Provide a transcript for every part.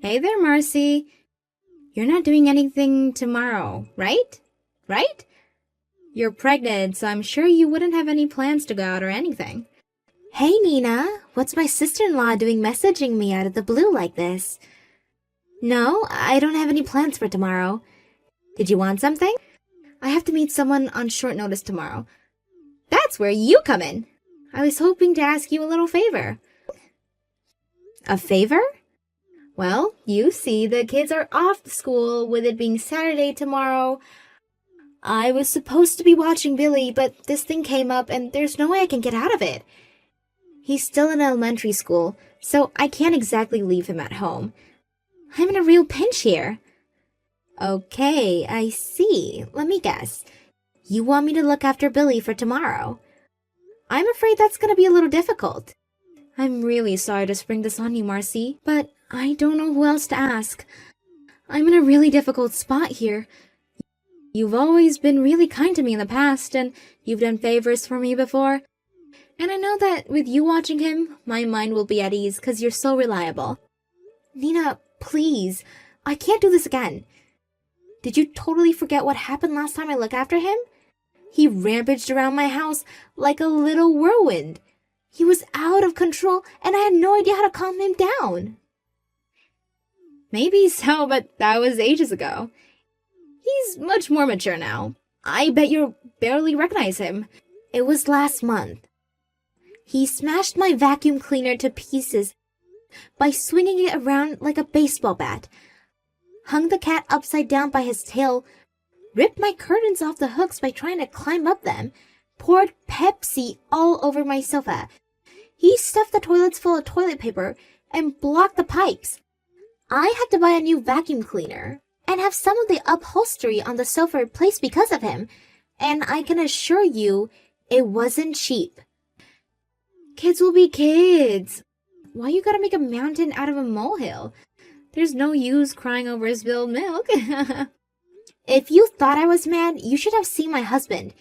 Hey there, Marcy. You're not doing anything tomorrow, right? Right? You're pregnant, so I'm sure you wouldn't have any plans to go out or anything. Hey Nina, what's my sister-in-law doing messaging me out of the blue like this? No, I don't have any plans for tomorrow. Did you want something? I have to meet someone on short notice tomorrow. That's where you come in. I was hoping to ask you a little favor. A favor? Well, you see, the kids are off school with it being Saturday tomorrow. I was supposed to be watching Billy, but this thing came up and there's no way I can get out of it. He's still in elementary school, so I can't exactly leave him at home. I'm in a real pinch here. Okay, I see. Let me guess. You want me to look after Billy for tomorrow? I'm afraid that's going to be a little difficult. I'm really sorry to spring this on you, Marcy, but I don't know who else to ask. I'm in a really difficult spot here. You've always been really kind to me in the past, and you've done favors for me before. And I know that with you watching him, my mind will be at ease because you're so reliable. Nina, please. I can't do this again. Did you totally forget what happened last time I looked after him? He rampaged around my house like a little whirlwind. He was out of control, and I had no idea how to calm him down. Maybe so, but that was ages ago. He's much more mature now. I bet you'll barely recognize him. It was last month. He smashed my vacuum cleaner to pieces by swinging it around like a baseball bat, hung the cat upside down by his tail, ripped my curtains off the hooks by trying to climb up them, poured Pepsi all over my sofa. He stuffed the toilets full of toilet paper and blocked the pipes. I had to buy a new vacuum cleaner and have some of the upholstery on the sofa replaced because of him, and I can assure you it wasn't cheap. Kids will be kids. Why you gotta make a mountain out of a molehill? There's no use crying over spilled milk. If you thought I was mad, you should have seen my husband.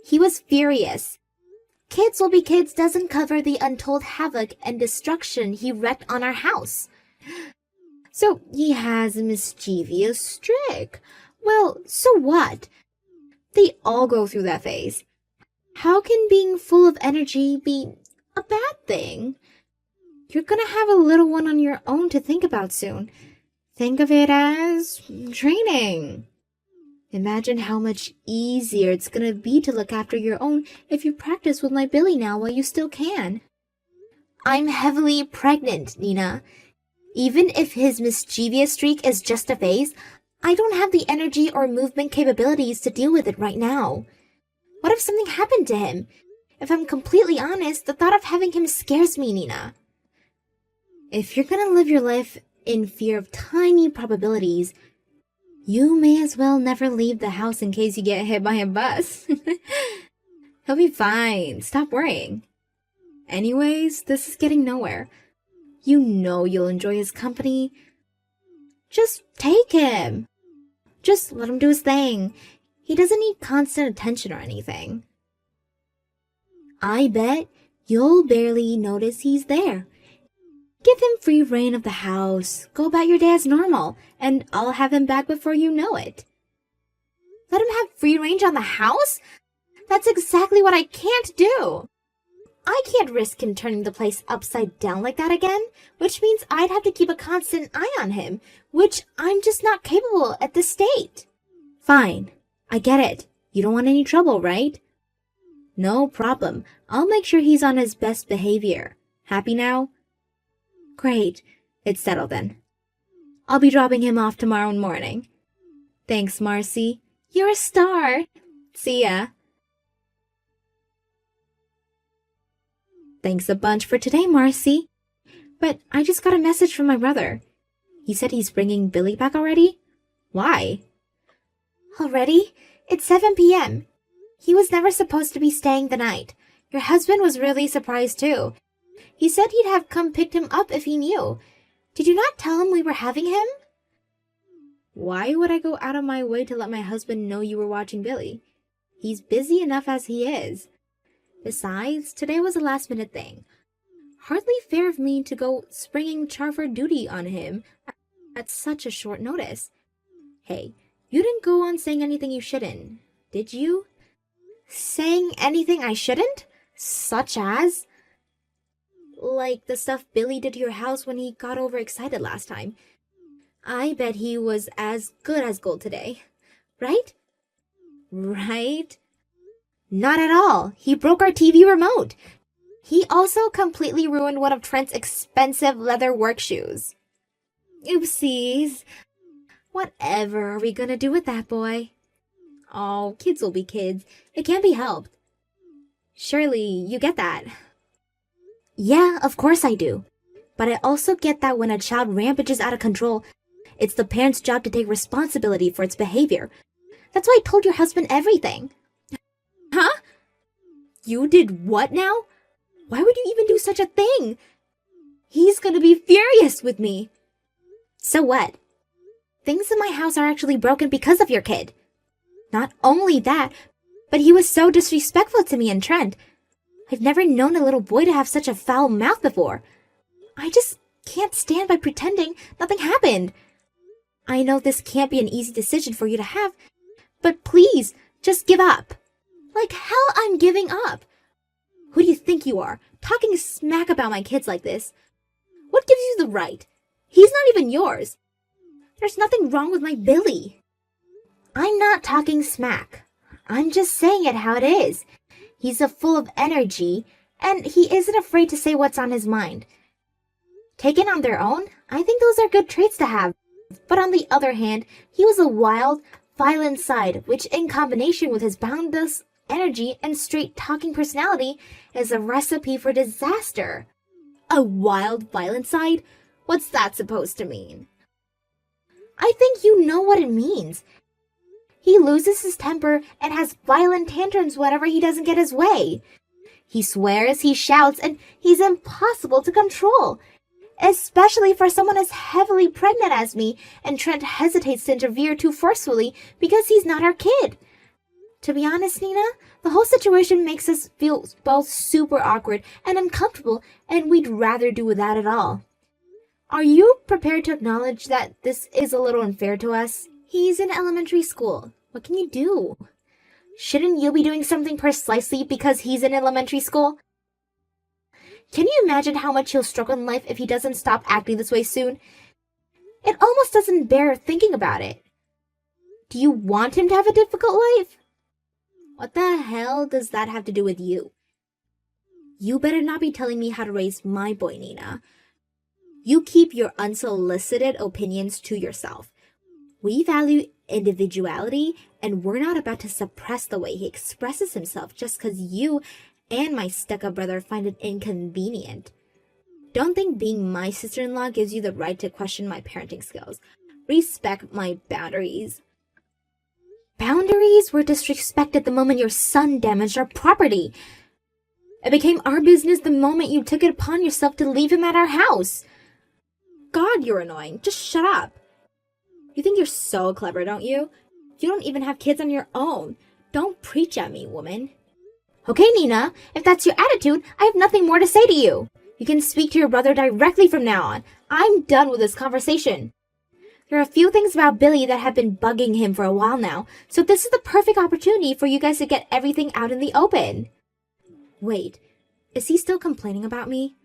He was furious. Kids will be kids doesn't cover the untold havoc and destruction he wreaked on our house. So he has a mischievous streak. Well, so what? They all go through that phase. How can being full of energy be a bad thing? You're gonna have a little one on your own to think about soon. Think of it as training. Imagine how much easier it's gonna be to look after your own if you practice with my Billy now while you still can. I'm heavily pregnant, Nina. Even if his mischievous streak is just a phase, I don't have the energy or movement capabilities to deal with it right now. What if something happened to him? If I'm completely honest, the thought of having him scares me, Nina. If you're gonna live your life in fear of tiny probabilities, you may as well never leave the house in case you get hit by a bus. He'll be fine. Stop worrying. Anyways, this is getting nowhere. You know you'll enjoy his company. Just take him. Just let him do his thing. He doesn't need constant attention or anything. I bet you'll barely notice he's there. Give him free reign of the house. Go about your day as normal, and I'll have him back before you know it. Let him have free range on the house? That's exactly what I can't do. I can't risk him turning the place upside down like that again, which means I'd have to keep a constant eye on him, which I'm just not capable at this state. Fine. I get it. You don't want any trouble, right? No problem. I'll make sure he's on his best behavior. Happy now? Great. It's settled then. I'll be dropping him off tomorrow morning. Thanks, Marcy. You're a star. See ya. Thanks a bunch for today, Marcy. But I just got a message from my brother. He said he's bringing Billy back already? Why? Already? It's 7 p.m. He was never supposed to be staying the night. Your husband was really surprised too. He said he'd have come picked him up if he knew. Did you not tell him we were having him? Why would I go out of my way to let my husband know you were watching Billy? He's busy enough as he is. Besides, today was a last-minute thing. Hardly fair of me to go springing Charford duty on him at such a short notice. Hey, you didn't go on saying anything you shouldn't, did you? Saying anything I shouldn't? Such as? Like the stuff Billy did to your house when he got overexcited last time. I bet he was as good as gold today. Right? Right? Not at all. He broke our TV remote. He also completely ruined one of Trent's expensive leather work shoes. Oopsies. Whatever are we gonna do with that boy? Oh, kids will be kids. It can't be helped. Surely you get that. Yeah, of course I do. But I also get that when a child rampages out of control, it's the parent's job to take responsibility for its behavior. That's why I told your husband everything. Huh? You did what now? Why would you even do such a thing? He's gonna be furious with me. So what? Things in my house are actually broken because of your kid. Not only that, but he was so disrespectful to me and Trent. I've never known a little boy to have such a foul mouth before. I just can't stand by pretending nothing happened. I know this can't be an easy decision for you to have, but please, just give up. Like hell I'm giving up. Who do you think you are, talking smack about my kids like this? What gives you the right? He's not even yours. There's nothing wrong with my Billy. I'm not talking smack. I'm just saying it how it is. He's full of energy, and he isn't afraid to say what's on his mind. Taken on their own, I think those are good traits to have. But on the other hand, he was a wild, violent side, which in combination with his boundless energy and straight-talking personality is a recipe for disaster. A wild, violent side? What's that supposed to mean? I think you know what it means. He loses his temper and has violent tantrums whenever he doesn't get his way. He swears, he shouts, and he's impossible to control. Especially for someone as heavily pregnant as me, and Trent hesitates to interfere too forcefully because he's not our kid. To be honest, Nina, the whole situation makes us feel both super awkward and uncomfortable, and we'd rather do without it all. Are you prepared to acknowledge that this is a little unfair to us? He's in elementary school. What can you do? Shouldn't you be doing something precisely because he's in elementary school? Can you imagine how much he'll struggle in life if he doesn't stop acting this way soon? It almost doesn't bear thinking about it. Do you want him to have a difficult life? What the hell does that have to do with you? You better not be telling me how to raise my boy, Nina. You keep your unsolicited opinions to yourself. We value individuality, and we're not about to suppress the way he expresses himself just because you and my stuck-up brother find it inconvenient. Don't think being my sister-in-law gives you the right to question my parenting skills. Respect my boundaries. Boundaries were disrespected the moment your son damaged our property. It became our business the moment you took it upon yourself to leave him at our house. God, you're annoying. Just shut up. You think you're so clever, don't you? You don't even have kids on your own. Don't preach at me, woman. Okay, Nina, if that's your attitude, I have nothing more to say to you. You can speak to your brother directly from now on. I'm done with this conversation. There are a few things about Billy that have been bugging him for a while now, so this is the perfect opportunity for you guys to get everything out in the open. Wait, is he still complaining about me?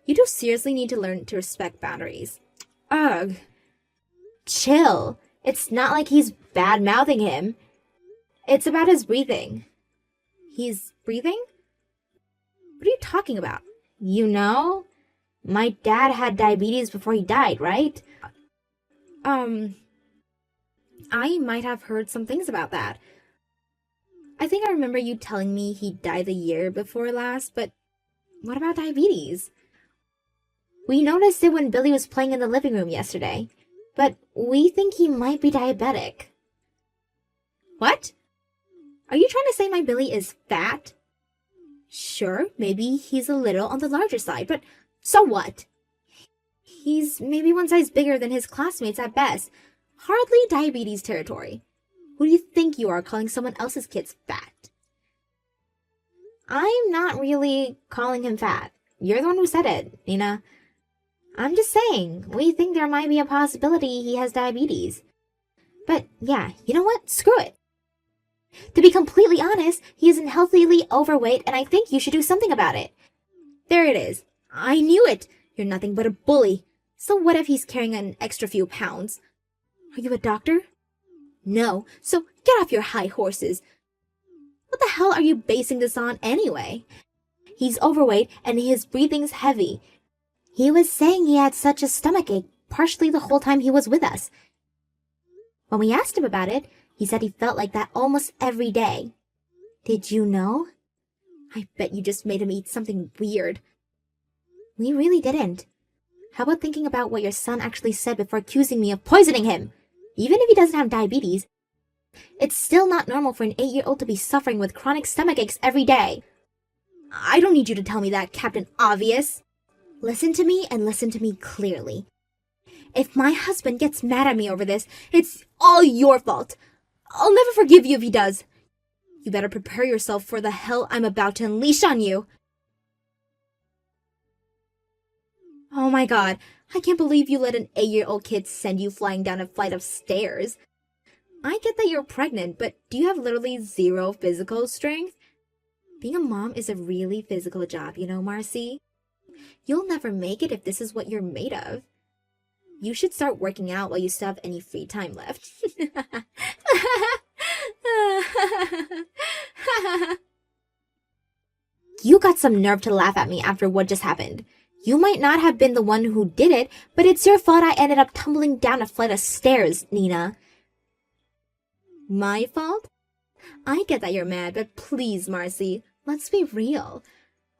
You do seriously need to learn to respect boundaries. Ugh. Chill. It's not like he's bad-mouthing him. It's about his breathing. He's breathing? What are you talking about? You know? My dad had diabetes before he died, right? I might have heard some things about that. I think I remember you telling me he died the year before last, but what about diabetes? We noticed it when Billy was playing in the living room yesterday, but we think he might be diabetic. What? Are you trying to say my Billy is fat? Sure, maybe he's a little on the larger side, but so what? He's maybe one size bigger than his classmates at best. Hardly diabetes territory. Who do you think you are calling someone else's kids fat? I'm not really calling him fat. You're the one who said it, Nina. I'm just saying, we think there might be a possibility he has diabetes. But yeah, you know what? Screw it. To be completely honest, he is unhealthily overweight and I think you should do something about it. There it is. I knew it. You're nothing but a bully. So what if he's carrying an extra few pounds? Are you a doctor? No, so get off your high horses. What the hell are you basing this on anyway? He's overweight and his breathing's heavy. He was saying he had such a stomachache partially the whole time he was with us. When we asked him about it, he said he felt like that almost every day. Did you know? I bet you just made him eat something weird. We really didn't. How about thinking about what your son actually said before accusing me of poisoning him? Even if he doesn't have diabetes, it's still not normal for an 8-year-old to be suffering with chronic stomach aches every day. I don't need you to tell me that, Captain Obvious. Listen to me and listen to me clearly. If my husband gets mad at me over this, it's all your fault. I'll never forgive you if he does. You better prepare yourself for the hell I'm about to unleash on you. Oh my god, I can't believe you let an 8-year-old kid send you flying down a flight of stairs. I get that you're pregnant, but do you have literally zero physical strength? Being a mom is a really physical job, you know, Marcy. You'll never make it if this is what you're made of. You should start working out while you still have any free time left. You got some nerve to laugh at me after what just happened. You might not have been the one who did it, but it's your fault I ended up tumbling down a flight of stairs, Nina. My fault? I get that you're mad, but please, Marcy, let's be real.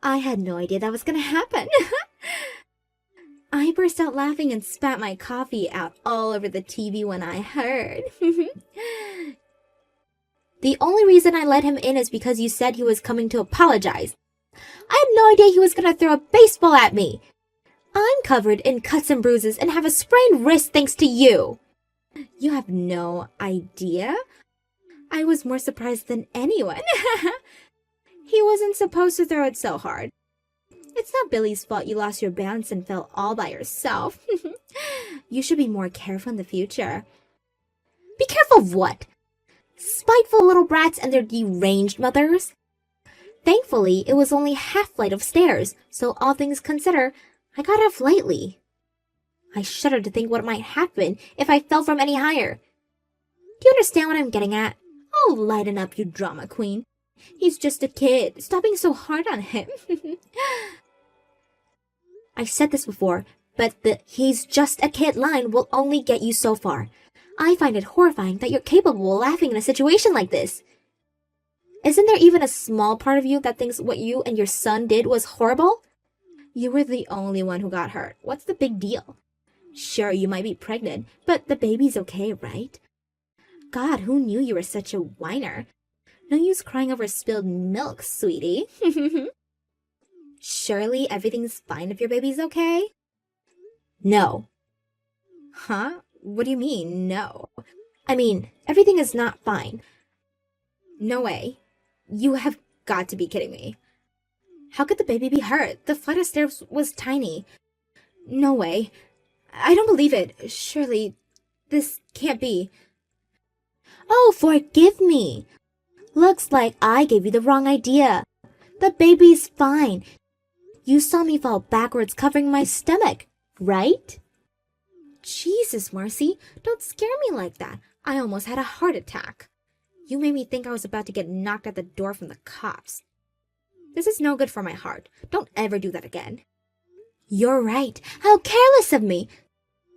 I had no idea that was gonna happen. I burst out laughing and spat my coffee out all over the TV when I heard. The only reason I let him in is because you said he was coming to apologize. I had no idea he was gonna throw a baseball at me. I'm covered in cuts and bruises and have a sprained wrist thanks to you. You have no idea? I was more surprised than anyone. He wasn't supposed to throw it so hard. It's not Billy's fault you lost your balance and fell all by yourself. You should be more careful in the future. Be careful of what? Spiteful little brats and their deranged mothers? Thankfully, it was only half flight of stairs, so all things considered, I got off lightly. I shudder to think what might happen if I fell from any higher. Do you understand what I'm getting at? Oh, lighten up, you drama queen. He's just a kid. Stop being so hard on him. I said this before, but the "he's just a kid" line will only get you so far. I find it horrifying that you're capable of laughing in a situation like this. Isn't there even a small part of you that thinks what you and your son did was horrible? You were the only one who got hurt. What's the big deal? Sure, you might be pregnant, but the baby's okay, right? God, who knew you were such a whiner? No use crying over spilled milk, sweetie. Surely everything's fine if your baby's okay? No. Huh? What do you mean, no? I mean, everything is not fine. No way. You have got to be kidding me. How could the baby be hurt? The flight of stairs was tiny. No way. I don't believe it. Surely, this can't be. Oh, forgive me. Looks like I gave you the wrong idea. The baby's fine. You saw me fall backwards covering my stomach, right? Jesus, Marcy, don't scare me like that. I almost had a heart attack. You made me think I was about to get knocked at the door from the cops. This is no good for my heart. Don't ever do that again. You're right. How careless of me.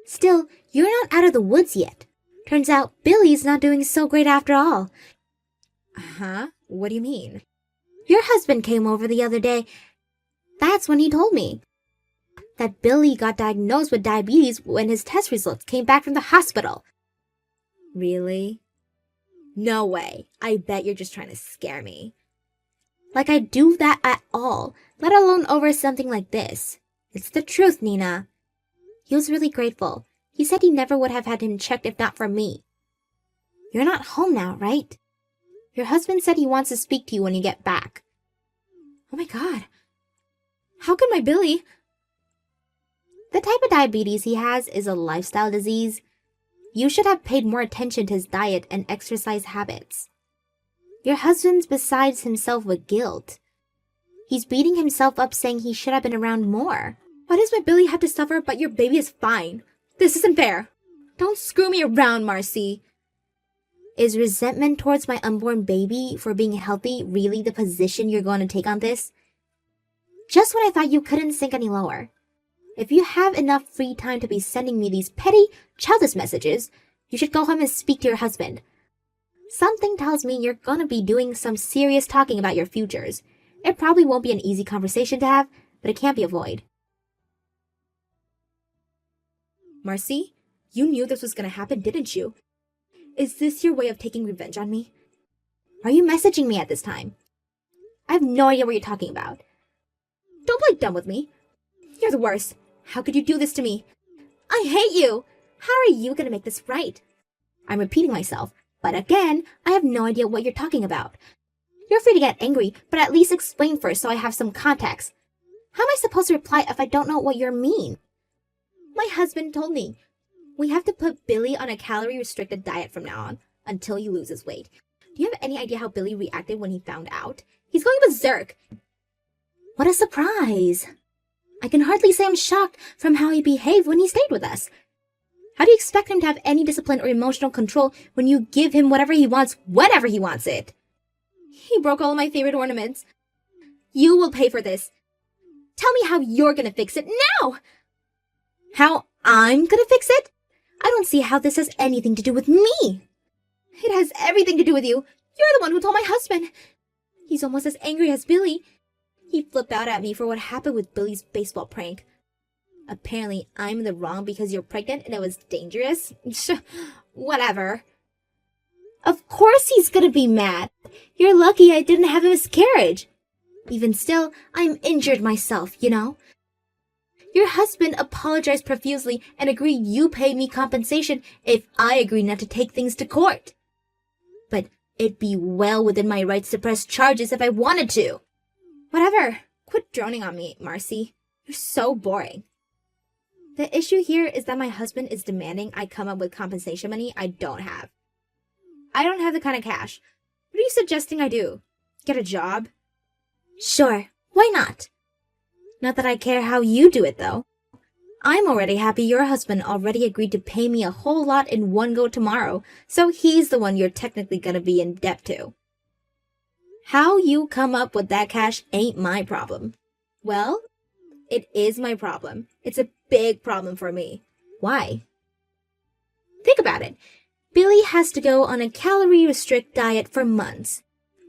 Still, you're not out of the woods yet. Turns out Billy's not doing so great after all. Huh? What do you mean? Your husband came over the other day. That's when he told me that Billy got diagnosed with diabetes when his test results came back from the hospital. Really? No way. I bet you're just trying to scare me. Like I'd do that at all, let alone over something like this. It's the truth, Nina. He was really grateful. He said he never would have had him checked if not for me. You're not home now, right? Your husband said he wants to speak to you when you get back. Oh my god. How could my Billy... The type of diabetes he has is a lifestyle disease. You should have paid more attention to his diet and exercise habits. Your husband's besides himself with guilt. He's beating himself up saying he should have been around more. Why does my Billy have to suffer but your baby is fine? This isn't fair. Don't screw me around, Marcy. Is resentment towards my unborn baby for being healthy really the position you're going to take on this? Just when I thought you couldn't sink any lower. If you have enough free time to be sending me these petty, childish messages, you should go home and speak to your husband. Something tells me you're gonna be doing some serious talking about your futures. It probably won't be an easy conversation to have, but it can't be avoided. Marcy, you knew this was gonna happen, didn't you? Is this your way of taking revenge on me? Are you messaging me at this time? I have no idea what you're talking about. Don't play dumb with me. You're the worst. How could you do this to me? I hate you! How are you gonna make this right? I'm repeating myself, but again, I have no idea what you're talking about. You're free to get angry, but at least explain first so I have some context. How am I supposed to reply if I don't know what you mean? My husband told me. We have to put Billy on a calorie-restricted diet from now on, until he loses weight. Do you have any idea how Billy reacted when he found out? He's going berserk. What a surprise. I can hardly say I'm shocked from how he behaved when he stayed with us. How do you expect him to have any discipline or emotional control when you give him whatever he wants, whenever he wants it? He broke all of my favorite ornaments. You will pay for this. Tell me how you're gonna fix it now! How I'm gonna fix it? I don't see how this has anything to do with me. It has everything to do with you. You're the one who told my husband. He's almost as angry as Billy. He flipped out at me for what happened with Billy's baseball prank. Apparently, I'm in the wrong because you're pregnant and it was dangerous. Whatever. Of course he's gonna be mad. You're lucky I didn't have a miscarriage. Even still, I'm injured myself, you know? Your husband apologized profusely and agreed you pay me compensation if I agree not to take things to court. But it'd be well within my rights to press charges if I wanted to. Whatever. Quit droning on me, Marcy. You're so boring. The issue here is that my husband is demanding I come up with compensation money I don't have. I don't have the kind of cash. What are you suggesting I do? Get a job? Sure, why not? Not that I care how you do it, though. I'm already happy your husband already agreed to pay me a whole lot in one go tomorrow, so he's the one you're technically gonna be in debt to. How you come up with that cash ain't my problem. Well, it is my problem. It's a big problem for me. Why? Think about it. Billy has to go on a calorie-restrict diet for months,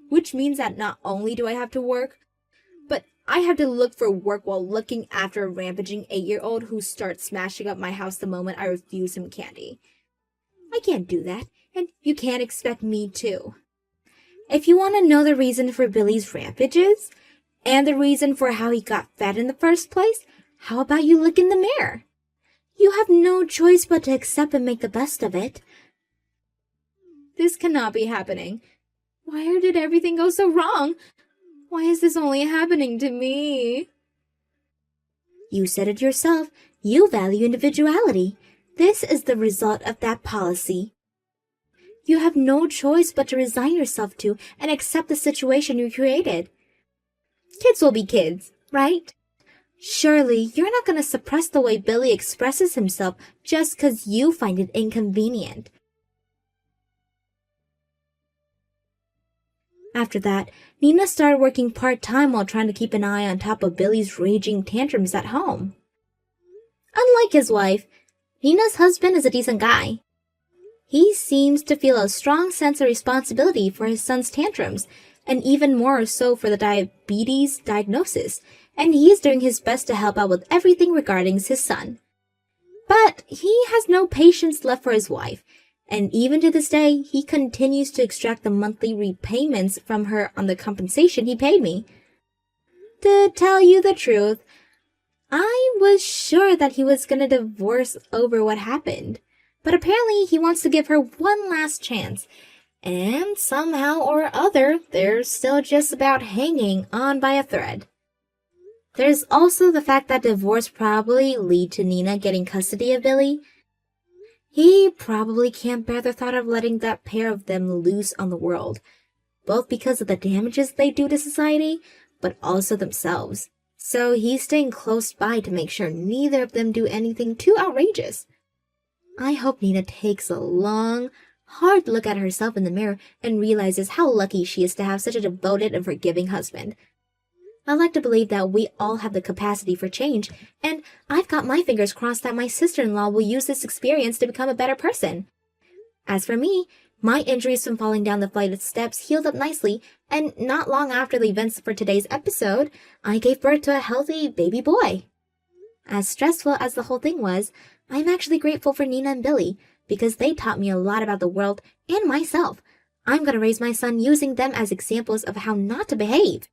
which means that not only do I have to work, but I have to look for work while looking after a rampaging 8-year-old who starts smashing up my house the moment I refuse him candy. I can't do that, and you can't expect me to. If you want to know the reason for Billy's rampages, and the reason for how he got fat in the first place, how about you look in the mirror? You have no choice but to accept and make the best of it. This cannot be happening. Why did everything go so wrong? Why is this only happening to me? You said it yourself. You value individuality. This is the result of that policy. You have no choice but to resign yourself to and accept the situation you created. Kids will be kids, right? Surely you're not going to suppress the way Billy expresses himself just because you find it inconvenient. After that, Nina started working part-time while trying to keep an eye on top of Billy's raging tantrums at home. Unlike his wife, Nina's husband is a decent guy. He seems to feel a strong sense of responsibility for his son's tantrums, and even more so for the diabetes diagnosis, and he is doing his best to help out with everything regarding his son. But he has no patience left for his wife, and even to this day, he continues to extract the monthly repayments from her on the compensation he paid me. To tell you the truth, I was sure that he was gonna divorce over what happened, but apparently he wants to give her one last chance, and somehow or other, they're still just about hanging on by a thread. There's also the fact that divorce probably lead to Nina getting custody of Billy. He probably can't bear the thought of letting that pair of them loose on the world, both because of the damages they do to society, but also themselves. So he's staying close by to make sure neither of them do anything too outrageous. I hope Nina takes a long, hard look at herself in the mirror and realizes how lucky she is to have such a devoted and forgiving husband. I like to believe that we all have the capacity for change, and I've got my fingers crossed that my sister-in-law will use this experience to become a better person. As for me, my injuries from falling down the flight of steps healed up nicely, and not long after the events for today's episode, I gave birth to a healthy baby boy. As stressful as the whole thing was, I'm actually grateful for Nina and Billy, because they taught me a lot about the world and myself. I'm going to raise my son using them as examples of how not to behave.